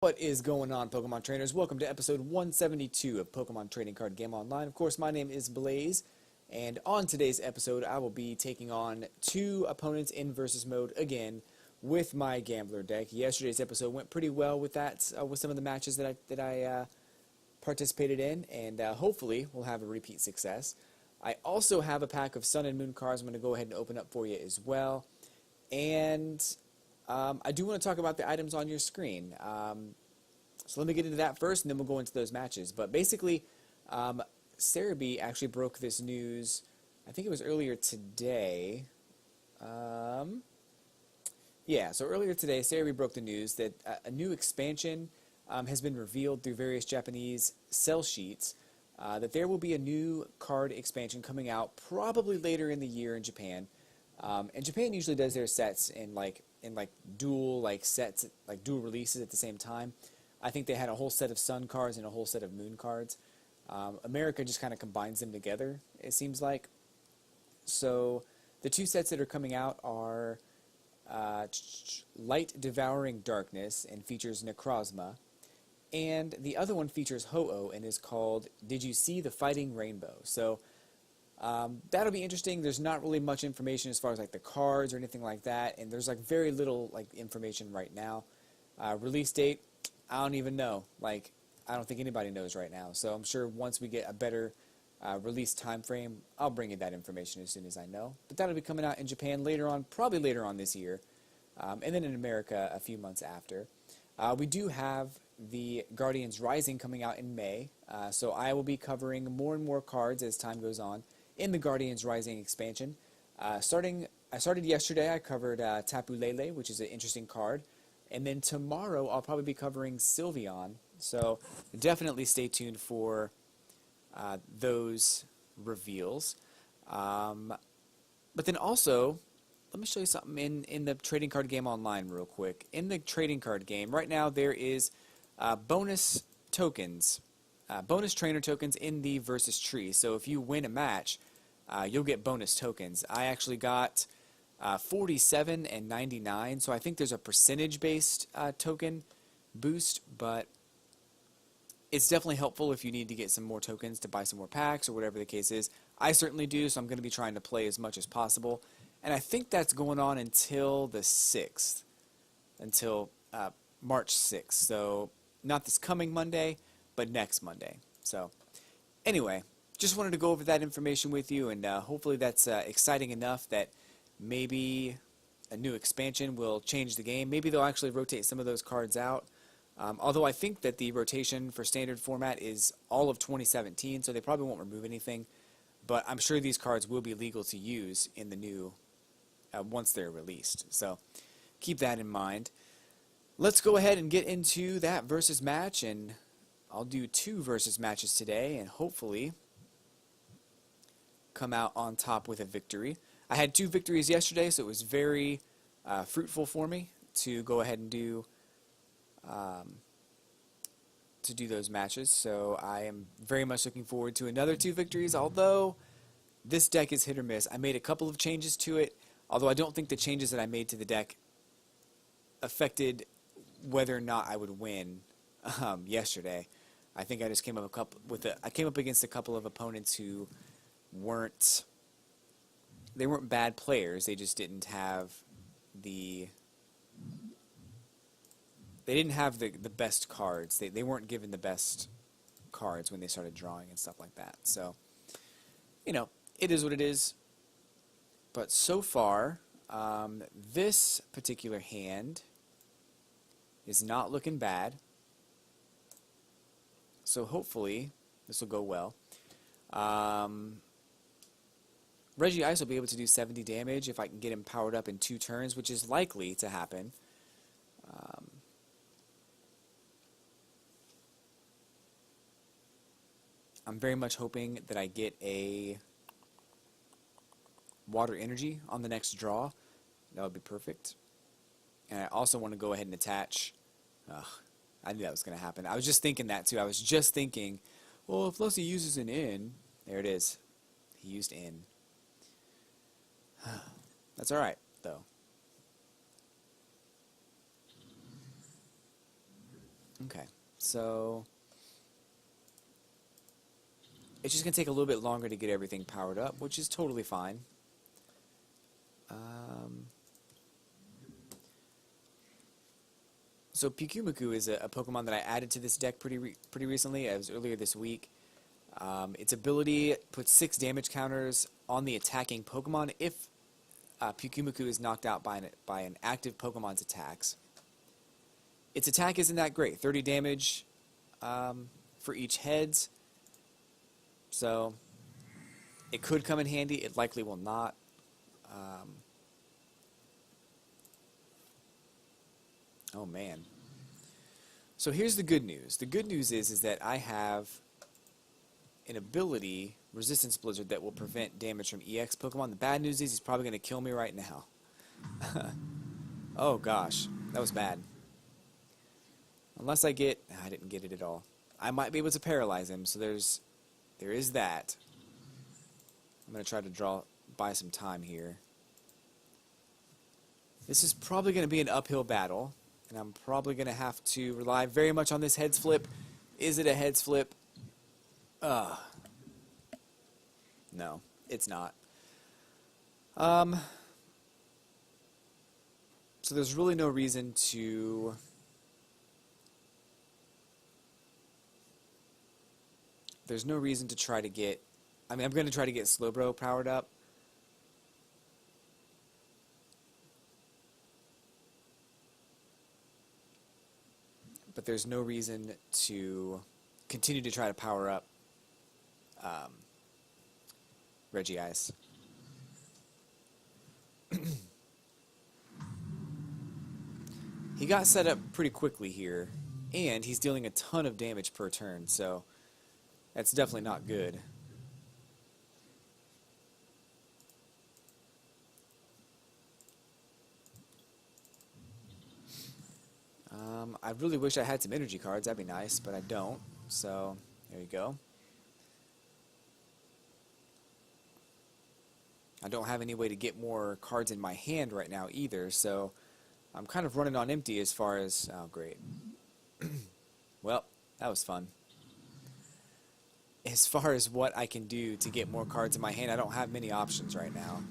What is going on, Pokemon trainers? Welcome to episode 172 of Pokemon Trading Card Game Online. Of course, my name is Blaze, and on today's episode, I will be taking on two opponents in versus mode again with my Gambler deck. Yesterday's episode went pretty well with that, with some of the matches that I participated in, and hopefully we'll have a repeat success. I also have a pack of Sun and Moon cards I'm going to go ahead and open up for you as well, and I do want to talk about the items on your screen. So let me get into that first, and then we'll go into those matches. But basically, Cerebi actually broke this news, I think it was earlier today. Yeah, so earlier today, Cerebi broke the news that a new expansion has been revealed through various Japanese sell sheets, that there will be a new card expansion coming out probably later in the year in Japan. And Japan usually does their sets in dual sets, like dual releases at the same time. I think they had a whole set of Sun cards and a whole set of Moon cards. America just kind of combines them together, it seems like. So the two sets that are coming out are Light Devouring Darkness and features Necrozma, and the other one features Ho-Oh and is called Did You See the Fighting Rainbow? So that'll be interesting. There's not really much information as far as like the cards or anything like that, and there's like very little like information right now. Release date, I don't even know. Like, I don't think anybody knows right now. So I'm sure once we get a better release time frame, I'll bring you that information as soon as I know. But that'll be coming out in Japan later on, probably later on this year, and then in America a few months after. We do have the Guardians Rising coming out in May, so I will be covering more and more cards as time goes on in the Guardians Rising expansion. I started yesterday. I covered Tapu Lele, which is an interesting card, and then tomorrow I'll probably be covering Sylveon. So definitely stay tuned for those reveals. But then also, let me show you something in the trading card game online real quick. In the trading card game right now, there is bonus tokens, bonus trainer tokens in the versus tree. So if you win a match, you'll get bonus tokens. I actually got 47 and 99, so I think there's a percentage-based token boost, but it's definitely helpful if you need to get some more tokens to buy some more packs or whatever the case is. I certainly do, so I'm going to be trying to play as much as possible, and I think that's going on until the 6th, until March 6th, so not this coming Monday, but next Monday. So anyway, just wanted to go over that information with you, and hopefully that's exciting enough that maybe a new expansion will change the game. Maybe they'll actually rotate some of those cards out. Although I think that the rotation for standard format is all of 2017, so they probably won't remove anything. But I'm sure these cards will be legal to use in the new, once they're released. So keep that in mind. Let's go ahead and get into that versus match, and I'll do 2 versus matches today, and hopefully come out on top with a victory. I had 2 victories yesterday, so it was very fruitful for me to go ahead and do those matches. So I am very much looking forward to another 2 victories, although this deck is hit or miss. I made a couple of changes to it, although I don't think the changes that I made to the deck affected whether or not I would win yesterday. I think I just came up I came up against a couple of opponents who weren't bad players. They just didn't have the best cards. They weren't given the best cards when they started drawing and stuff like that. So, you know, it is what it is. But so far, this particular hand is not looking bad. So hopefully this will go well. Regice will be able to do 70 damage if I can get him powered up in 2 turns, which is likely to happen. I'm very much hoping that I get a Water Energy on the next draw. That would be perfect. And I also want to go ahead and attach... I knew that was going to happen. I was just thinking that too. I was just thinking, well, if Lucy uses an in... There it is. He used in. That's alright, though. Okay, so it's just going to take a little bit longer to get everything powered up, which is totally fine. So Pyukumuku is a Pokemon that I added to this deck pretty recently. It was earlier this week. Its ability puts 6 damage counters on the attacking Pokemon if Pyukumuku is knocked out by an active Pokemon's attacks. Its attack isn't that great, 30 damage for each heads. So it could come in handy. It likely will not. Oh man. So here's the good news. The good news is that I have an ability, Resistance Blizzard, that will prevent damage from EX Pokemon. The bad news is he's probably going to kill me right now. Oh gosh, that was bad. Unless I get... I didn't get it at all. I might be able to paralyze him, so there is that. I'm going to try to buy some time here. This is probably going to be an uphill battle, and I'm probably going to have to rely very much on this heads flip. Is it a heads flip? No, it's not. So there's really no reason to... There's no reason to try to get... I mean, I'm going to try to get Slowbro powered up. But there's no reason to continue to try to power up Regice. He got set up pretty quickly here, and he's dealing a ton of damage per turn, so that's definitely not good. I really wish I had some energy cards, that'd be nice, but I don't, so there you go. I don't have any way to get more cards in my hand right now either, so I'm kind of running on empty as far as... Oh, great. Well, that was fun. As far as what I can do to get more cards in my hand, I don't have many options right now.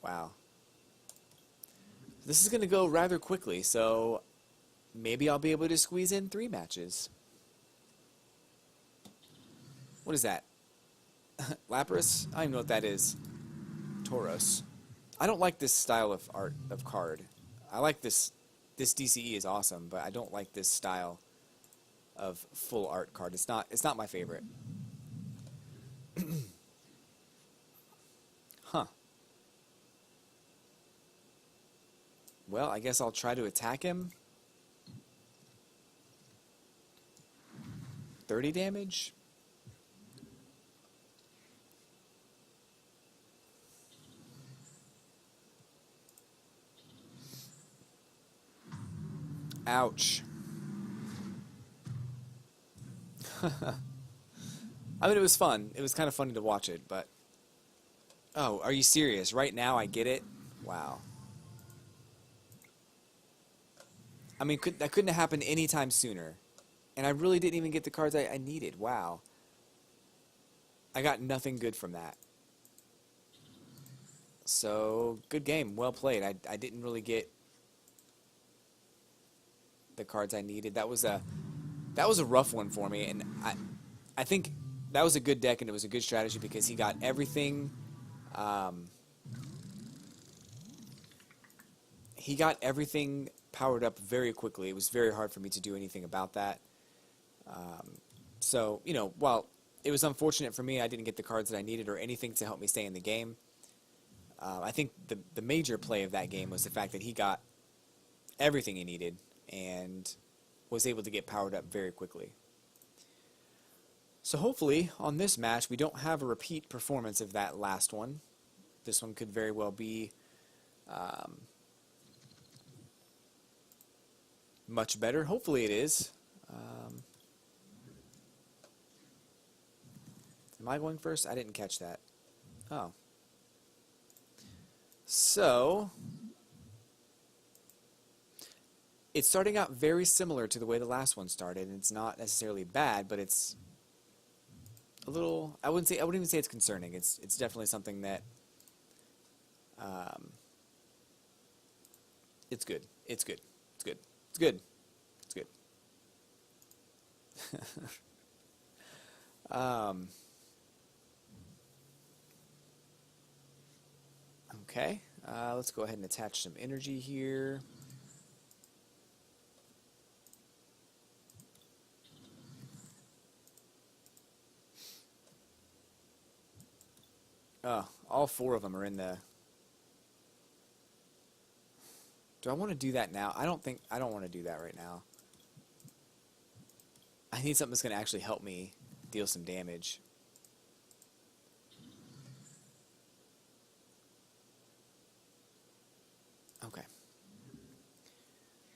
Wow. This is going to go rather quickly, so maybe I'll be able to squeeze in 3 matches. What is that? Lapras? I don't even know what that is. Tauros. I don't like this style of art of card. I like this. This DCE is awesome, but I don't like this style of full art card. It's not my favorite. Huh. Well, I guess I'll try to attack him. 30 damage? Ouch. I mean, it was fun. It was kind of funny to watch it, but... Oh, are you serious? Right now I get it? Wow. I mean, that couldn't have happened anytime sooner. And I really didn't even get the cards I needed. Wow. I got nothing good from that. So, good game. Well played. I didn't really get the cards I needed. That was a rough one for me, and I think that was a good deck and it was a good strategy because he got everything. He got everything powered up very quickly. It was very hard for me to do anything about that. So, you know, while it was unfortunate for me, I didn't get the cards that I needed or anything to help me stay in the game. I think the major play of that game was the fact that he got everything he needed and was able to get powered up very quickly. So hopefully on this match we don't have a repeat performance of that last one. This one could very well be much better. Hopefully it is. Am I going first? I didn't catch that. Oh, So, it's starting out very similar to the way the last one started. It's not necessarily bad, but it's a little, I wouldn't even say it's concerning. It's definitely something that it's good. It's good. It's good. It's good. It's good. Okay, let's go ahead and attach some energy here. All four of them are in the... Do I want to do that now? I don't want to do that right now. I need something that's going to actually help me deal some damage. Okay.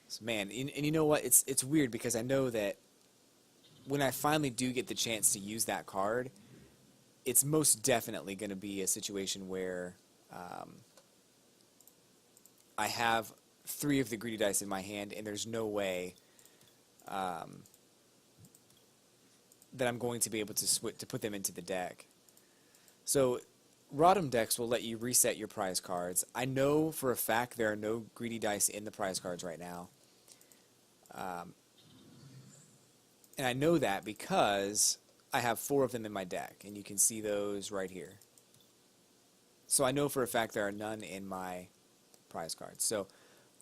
So, man, and you know what? It's weird because I know that when I finally do get the chance to use that card, it's most definitely going to be a situation where I have 3 of the greedy dice in my hand, and there's no way that I'm going to be able to put them into the deck. So, Rotom decks will let you reset your prize cards. I know for a fact there are no greedy dice in the prize cards right now. And I know that because I have 4 of them in my deck, and you can see those right here. So I know for a fact there are none in my prize cards. So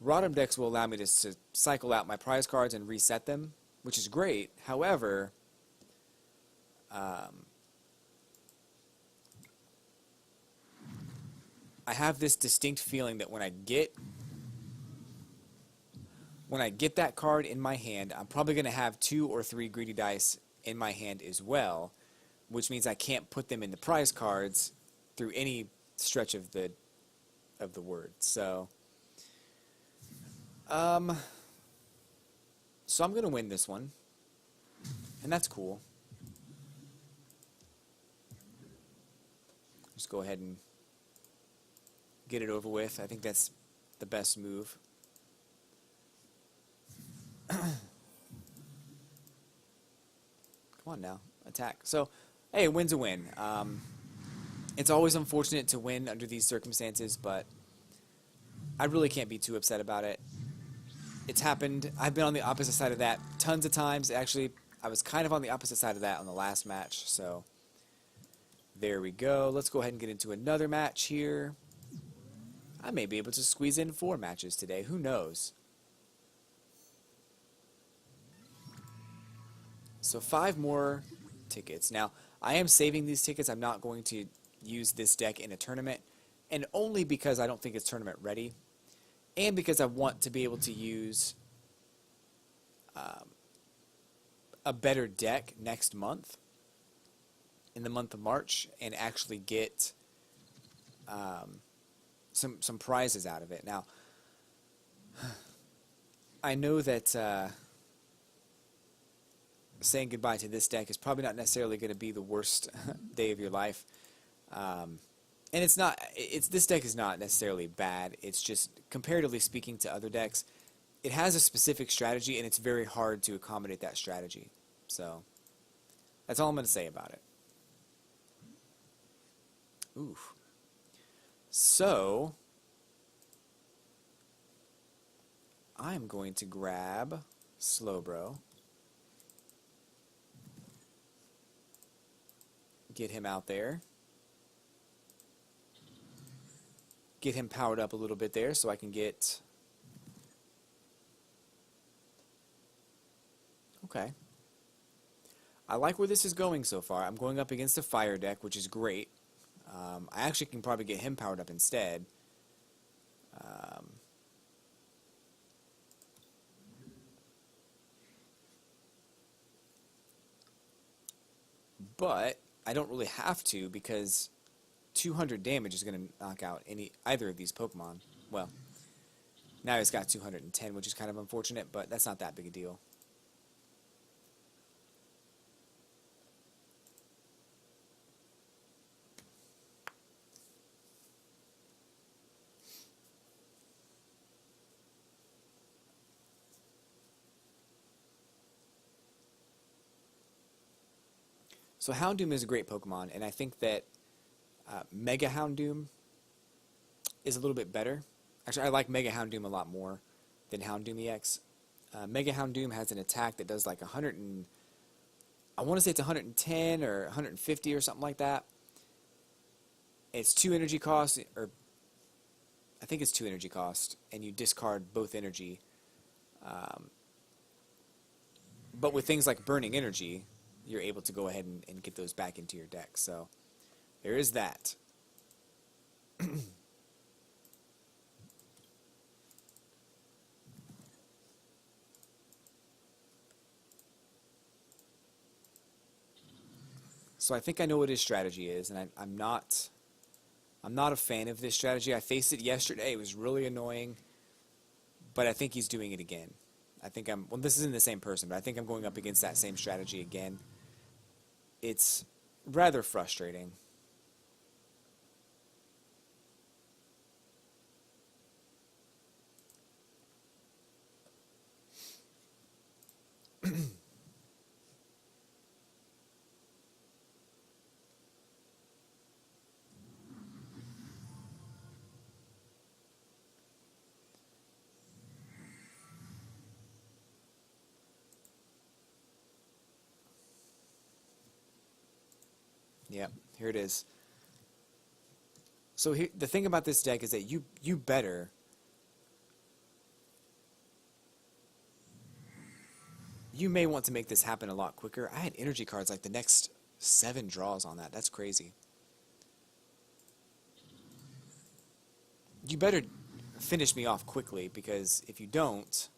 Rotom decks will allow me to cycle out my prize cards and reset them, which is great. However, I have this distinct feeling that when I get that card in my hand, I'm probably going to have 2 or 3 greedy dice in my hand as well, which means I can't put them in the prize cards through any stretch of the word. So I'm going to win this one, and that's cool. Just go ahead and get it over with. I think that's the best move. Come on now, attack. So, hey, a win's a win. It's always unfortunate to win under these circumstances, but I really can't be too upset about it. It's happened. I've been on the opposite side of that tons of times. Actually, I was kind of on the opposite side of that on the last match, so there we go. Let's go ahead and get into another match here. I may be able to squeeze in 4 matches today. Who knows? So 5 more tickets. Now, I am saving these tickets. I'm not going to use this deck in a tournament, and only because I don't think it's tournament ready, and because I want to be able to use a better deck next month, in the month of March, and actually get some prizes out of it. Now, I know that saying goodbye to this deck is probably not necessarily going to be the worst day of your life. And this deck is not necessarily bad. It's just, comparatively speaking to other decks, it has a specific strategy, and it's very hard to accommodate that strategy. So, that's all I'm going to say about it. Oof. So, I'm going to grab Slowbro. Get him out there. Get him powered up a little bit there so I can get... Okay. I like where this is going so far. I'm going up against a fire deck, which is great. I actually can probably get him powered up instead. But I don't really have to, because 200 damage is going to knock out either of these Pokemon. Well, now he's got 210, which is kind of unfortunate, but that's not that big a deal. So Houndoom is a great Pokemon, and I think that Mega Houndoom is a little bit better. Actually, I like Mega Houndoom a lot more than Houndoom EX. Mega Houndoom has an attack that does like 100 and I want to say it's 110 or 150 or something like that. It's 2 energy cost, or I think it's 2 energy cost, and you discard both energy. But with things like burning energy, you're able to go ahead and get those back into your deck. So there is that. So I think I know what his strategy is, and I'm not a fan of this strategy. I faced it yesterday. It was really annoying, but I think he's doing it again. Well, this isn't the same person, but I think I'm going up against that same strategy again. It's rather frustrating. Yep, here it is. So the thing about this deck is that you better you may want to make this happen a lot quicker. I had energy cards like the next 7 draws on that. That's crazy. You better finish me off quickly, because if you don't,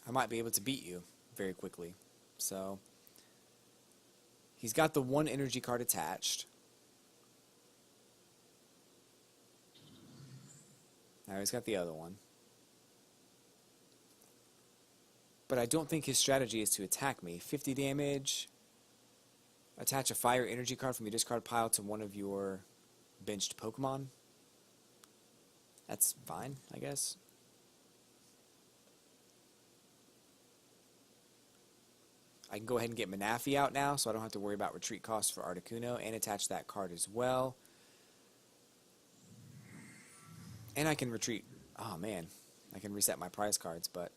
I might be able to beat you very quickly. So he's got the 1 energy card attached. Now he's got the other one. But I don't think his strategy is to attack me. 50 damage. Attach a fire energy card from your discard pile to one of your benched Pokemon. That's fine, I guess. I can go ahead and get Manaphy out now, so I don't have to worry about retreat costs for Articuno, and attach that card as well. And I can retreat. Oh man, I can reset my prize cards, but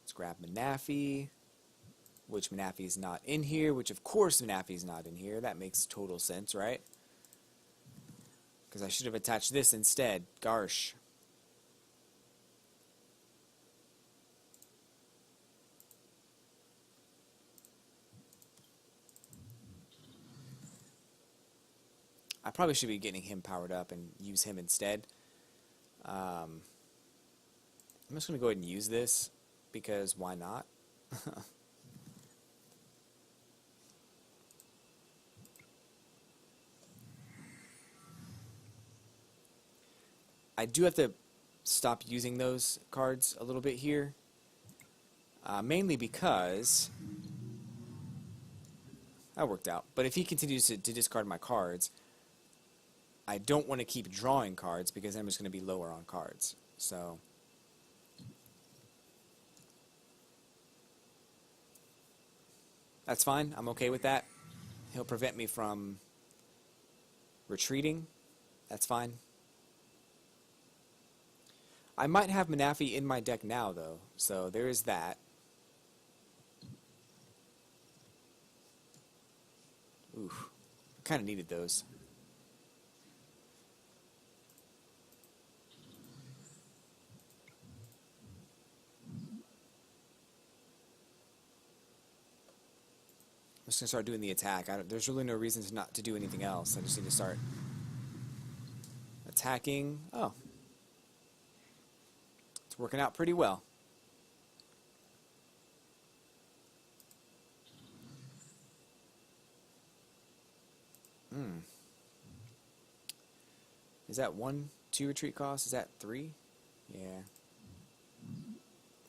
let's grab Manaphy, which Manaphy is not in here, which of course Manaphy is not in here. That makes total sense, right? Because I should have attached this instead. Garsh. I probably should be getting him powered up and use him instead. I'm just going to go ahead and use this, because why not? I do have to stop using those cards a little bit here, mainly because that worked out. But if he continues to discard my cards, I don't want to keep drawing cards, because I'm just going to be lower on cards. So that's fine. I'm okay with that. He'll prevent me from retreating. That's fine. I might have Manaphy in my deck now, though, so there is that. Oof. Kind of needed those. I'm just going to start doing the attack. There's really no reason not to do anything else. I just need to start attacking. Oh. It's working out pretty well. Is that 1, 2 retreat costs? Is that 3? Yeah.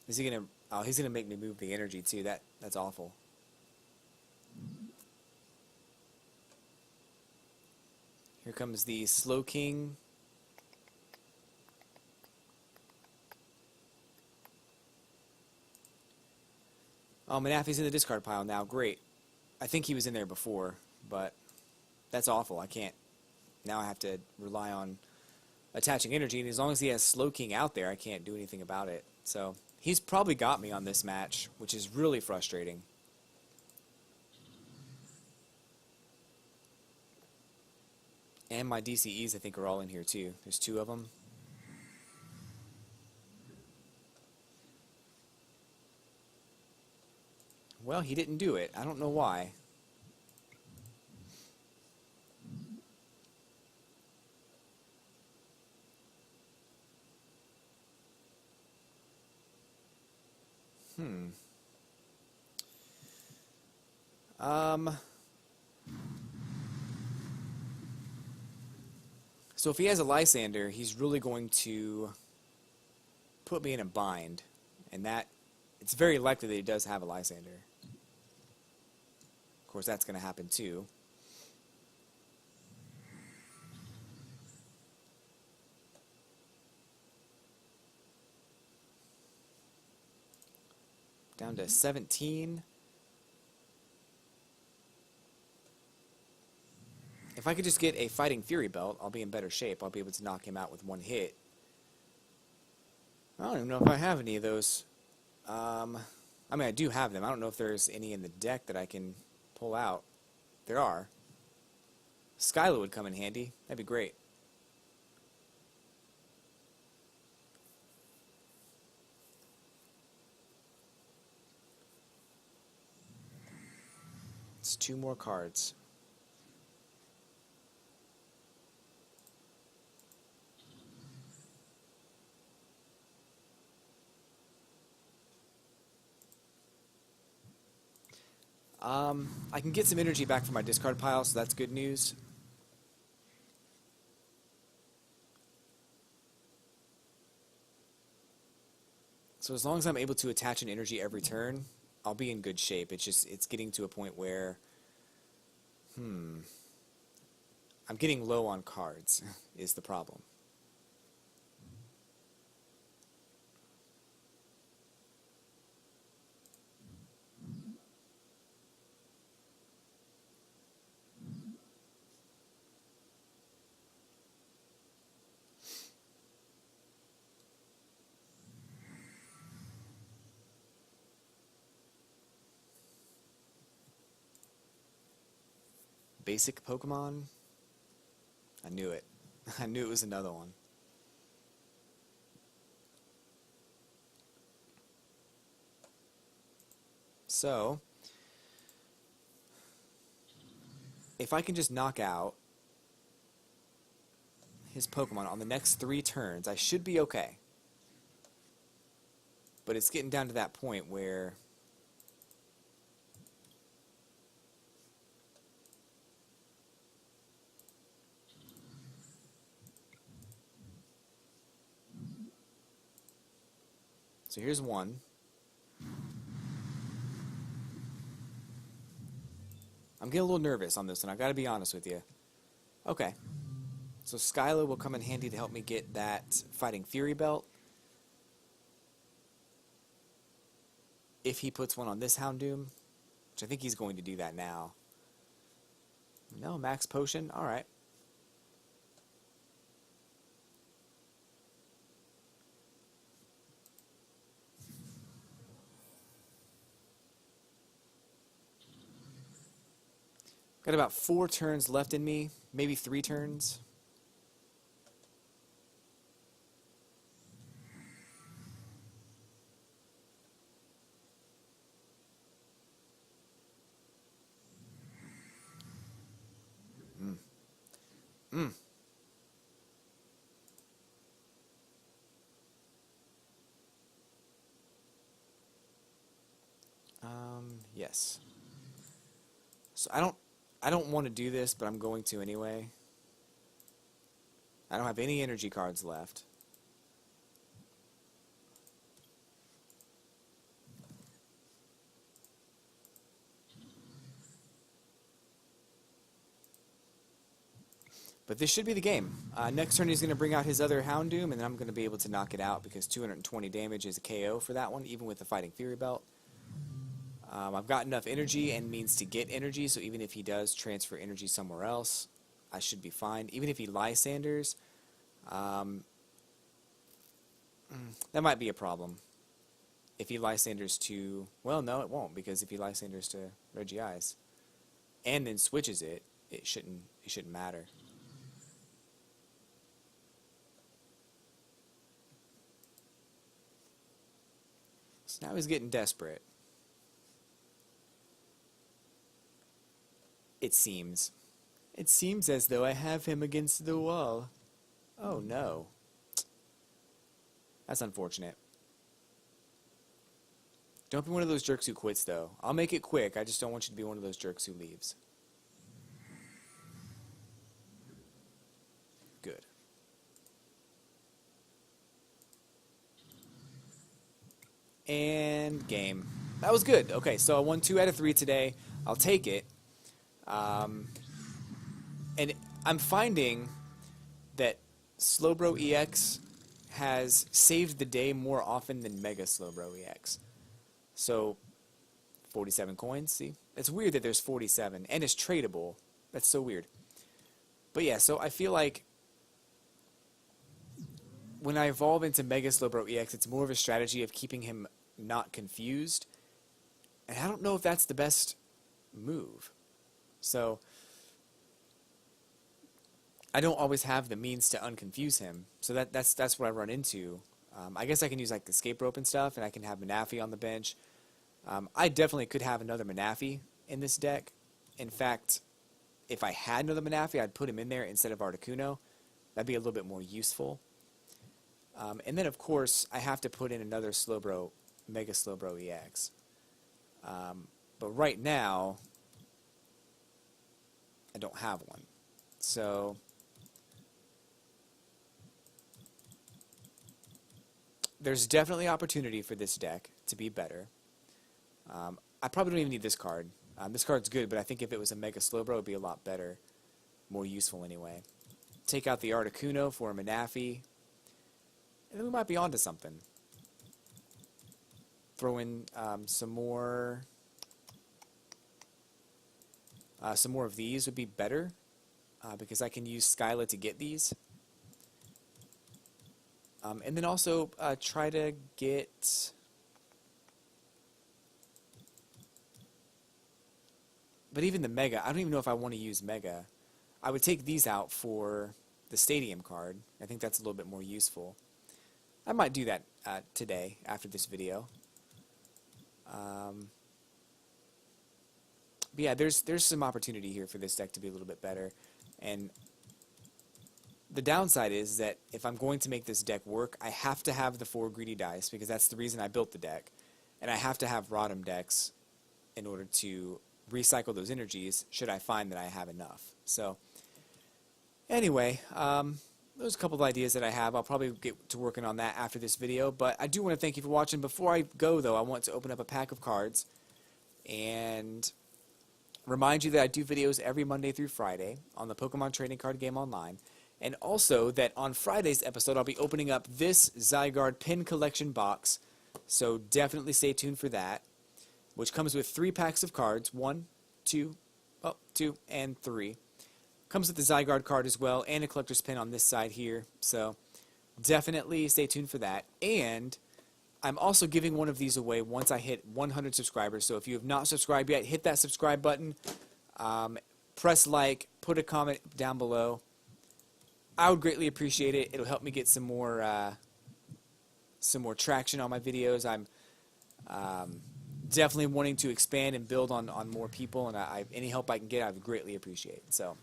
Is he gonna? Oh, he's gonna make me move the energy too. That's awful. Here comes the Slow King. Oh, Manafi's in the discard pile now. Great. I think he was in there before, but that's awful. I can't. Now I have to rely on attaching energy, and as long as he has Slow King out there, I can't do anything about it. So he's probably got me on this match, which is really frustrating. And my DCEs, I think, are all in here too. There's 2 of them. Well, he didn't do it. I don't know why. So if he has a Lysander, he's really going to put me in a bind. And that, it's very likely that he does have a Lysander. Of course, that's going to happen too. Down to 17. If I could just get a Fighting Fury belt, I'll be in better shape. I'll be able to knock him out with 1 hit. I don't even know if I have any of those. I mean, I do have them. I don't know if there's any in the deck that I can pull out. There are. Skyla would come in handy. That'd be great. It's 2 more cards. I can get some energy back from my discard pile, so that's good news. So as long as I'm able to attach an energy every turn, I'll be in good shape. It's getting to a point where, I'm getting low on cards is the problem. Basic Pokemon? I knew it. I knew it was another one. So, if I can just knock out his Pokemon on the next 3 turns, I should be okay. But it's getting down to that point where so here's one. I'm getting a little nervous on this one, I gotta be honest with you. Okay. So Skyla will come in handy to help me get that Fighting Fury belt. If he puts one on this Houndoom, which I think he's going to do that now. No, Max Potion? Alright. Got about 4 turns left in me, maybe 3 turns. Yes. So I don't want to do this, but I'm going to anyway. I don't have any energy cards left. But this should be the game. Next turn he's going to bring out his other Houndoom, and then I'm going to be able to knock it out because 220 damage is a KO for that one, even with the Fighting Fury belt. I've got enough energy and means to get energy, so even if he does transfer energy somewhere else, I should be fine. Even if he Lysanders, that might be a problem. If he Lysanders to... Well, no, it won't, because if he Lysanders to Regice and then switches it, it shouldn't matter. So now he's getting desperate. It seems. It seems as though I have him against the wall. Oh no. That's unfortunate. Don't be one of those jerks who quits, though. I'll make it quick, I just don't want you to be one of those jerks who leaves. Good. And game. That was good. Okay, so I won 2 out of 3 today. I'll take it. And I'm finding that Slowbro EX has saved the day more often than Mega Slowbro EX. So, 47 coins, see? It's weird that there's 47, and it's tradable. That's so weird. But yeah, so I feel like when I evolve into Mega Slowbro EX, it's more of a strategy of keeping him not confused. And I don't know if that's the best move. So, I don't always have the means to unconfuse him. So that's what I run into. I guess I can use like the escape rope and stuff, and I can have Manaphy on the bench. I definitely could have another Manaphy in this deck. In fact, if I had another Manaphy, I'd put him in there instead of Articuno. That'd be a little bit more useful. And then, of course, I have to put in another Slowbro, Mega Slowbro EX. But right now, I don't have one. So, there's definitely opportunity for this deck to be better. I probably don't even need this card. This card's good, but I think if it was a Mega Slowbro, it would be a lot better. More useful anyway. Take out the Articuno for a Manaphy. And then we might be onto something. Throw in some more of these would be better. Because I can use Skyla to get these. And then also try to get... But even the Mega, I don't even know if I want to use Mega. I would take these out for the Stadium card. I think that's a little bit more useful. I might do that today after this video. But yeah, there's some opportunity here for this deck to be a little bit better. And the downside is that if I'm going to make this deck work, I have to have the 4 greedy dice, because that's the reason I built the deck. And I have to have Rotom decks in order to recycle those energies, should I find that I have enough. So, anyway, there's a couple of ideas that I have. I'll probably get to working on that after this video. But I do want to thank you for watching. Before I go, though, I want to open up a pack of cards and remind you that I do videos every Monday through Friday on the Pokemon Trading Card Game Online. And also that on Friday's episode, I'll be opening up this Zygarde Pin Collection box. So definitely stay tuned for that, which comes with 3 packs of cards. 1, 2, and 3. Comes with the Zygarde card as well, and a collector's pin on this side here. So definitely stay tuned for that. And I'm also giving one of these away once I hit 100 subscribers. So if you have not subscribed yet, hit that subscribe button. Press like, put a comment down below. I would greatly appreciate it. It'll help me get some more traction on my videos. I'm definitely wanting to expand and build on more people, and any help I can get, I would greatly appreciate. So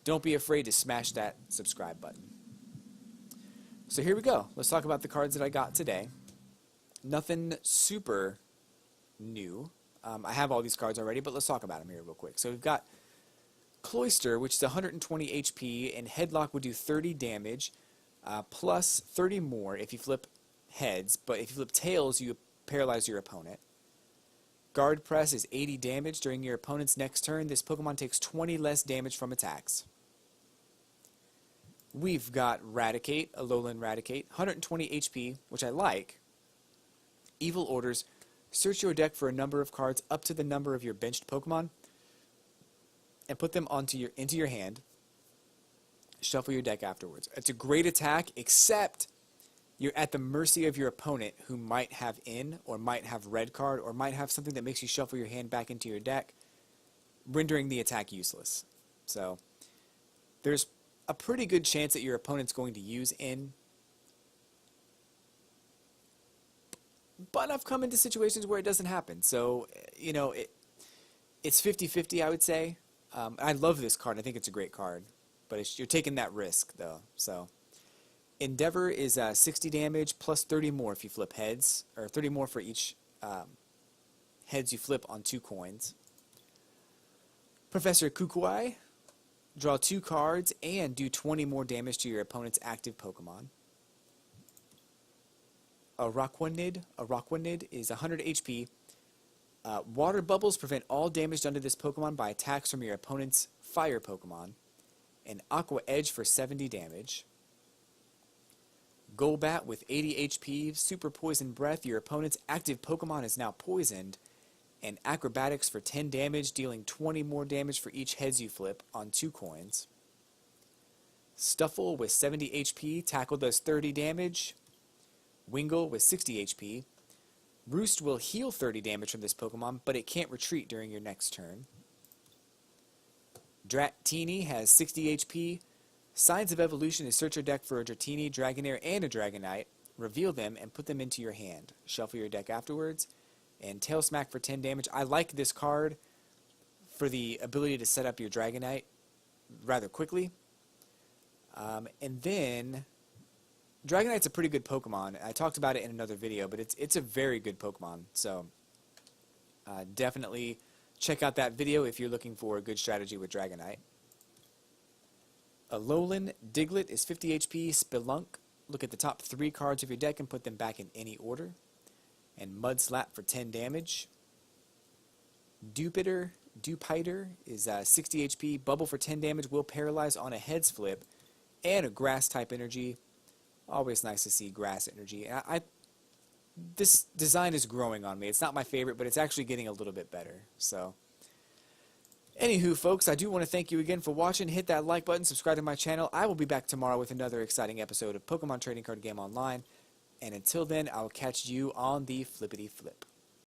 don't be afraid to smash that subscribe button. So here we go. Let's talk about the cards that I got today. Nothing super new. I have all these cards already, but let's talk about them here real quick. So we've got Cloyster, which is 120 HP, and Headlock would do 30 damage, plus 30 more if you flip heads, but if you flip tails, you paralyze your opponent. Guard Press is 80 damage during your opponent's next turn. This Pokemon takes 20 less damage from attacks. We've got Raticate, a Alolan Raticate, 120 HP, which I like. Evil Orders, search your deck for a number of cards up to the number of your benched Pokemon and put them into your hand. Shuffle your deck afterwards. It's a great attack, except you're at the mercy of your opponent, who might have in, or might have red card, or might have something that makes you shuffle your hand back into your deck, rendering the attack useless. So there's a pretty good chance that your opponent's going to use in. But I've come into situations where it doesn't happen. So, you know, it's 50-50, I would say. I love this card. I think it's a great card. But you're taking that risk, though. So Endeavor is 60 damage plus 30 more if you flip heads, or 30 more for each heads you flip on 2 coins. Professor Kukuai, draw 2 cards and do 20 more damage to your opponent's active Pokemon. Araquanid is 100 HP. Water Bubbles prevent all damage done to this Pokemon by attacks from your opponent's fire Pokemon. And Aqua Edge for 70 damage. Golbat with 80 HP, Super Poison Breath. Your opponent's active Pokemon is now poisoned. And Acrobatics for 10 damage, dealing 20 more damage for each heads you flip on 2 coins. Stuffle with 70 HP, Tackle does 30 damage. Wingull with 60 HP. Roost will heal 30 damage from this Pokemon, but it can't retreat during your next turn. Dratini has 60 HP. Signs of Evolution is search your deck for a Dratini, Dragonair, and a Dragonite. Reveal them and put them into your hand. Shuffle your deck afterwards. And Tail Smack for 10 damage. I like this card for the ability to set up your Dragonite rather quickly. And then Dragonite's a pretty good Pokemon. I talked about it in another video, but it's a very good Pokemon. So definitely check out that video if you're looking for a good strategy with Dragonite. Alolan Diglett is 50 HP. Spelunk, look at the top 3 cards of your deck and put them back in any order. And Mudslap for 10 damage. Dupiter is 60 HP. Bubble for 10 damage, will paralyze on a heads flip. And a Grass type energy. Always nice to see Grass energy. This design is growing on me. It's not my favorite, but it's actually getting a little bit better. So, anywho, folks, I do want to thank you again for watching. Hit that like button, subscribe to my channel. I will be back tomorrow with another exciting episode of Pokemon Trading Card Game Online. And until then, I'll catch you on the flippity flip.